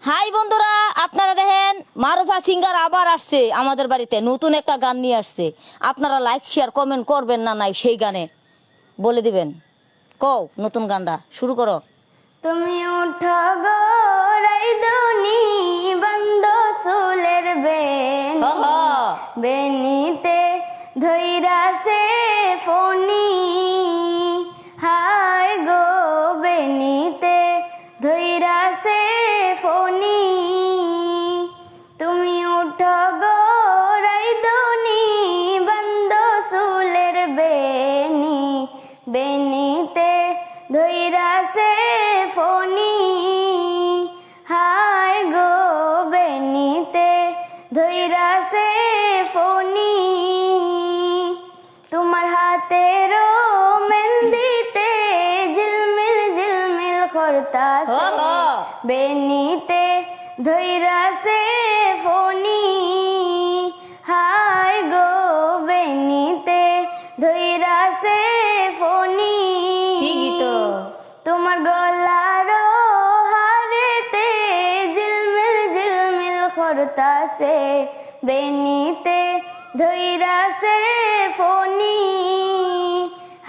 High বন্ধুরা, আপনারা দেখেন মারুফা সিঙ্গার আবার আসছে আমাদের বাড়িতে, নতুন একটা গান নিয়ে আসছে। আপনারা লাইক শেয়ার কমেন্ট করবেন না নাই সেই গানে বলে দিবেন। কও নতুন গানটা শুরু করো। তুমি উঠো গো রাইদনি বন্ধ সুলের বেনি বেনিতে ধইরা সে ফনি হায় গো বেনিতে ধইরা সে ফনি তুমি উঠো গো রাইদনি বন্ধ সুলের বেনি বেনিতে ধইরা সে ফনি হায় গো বেনিতে ধইরা সে ফনি তোমার হাতের মেহেন্দিতে ঝিলমিল ঝিলমিল করতাছে বেনিতে ধইরা সে ফনি হায় গো বেনিতে ধইরা সে ফনি কি গীত? তোমার গলার হারেতে ঝিলমিল ঝিলমিল করতাছে বেনিতে ধইরা সে ফনি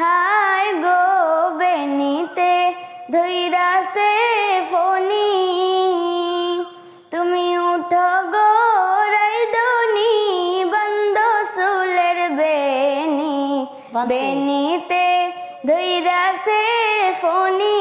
হায় গো বেনিতে ধইরা সে ফনি তুমি উঠো গো রাইদনি বন্ধ সুলের বেনি বেনিতে ধইরা সে ফনি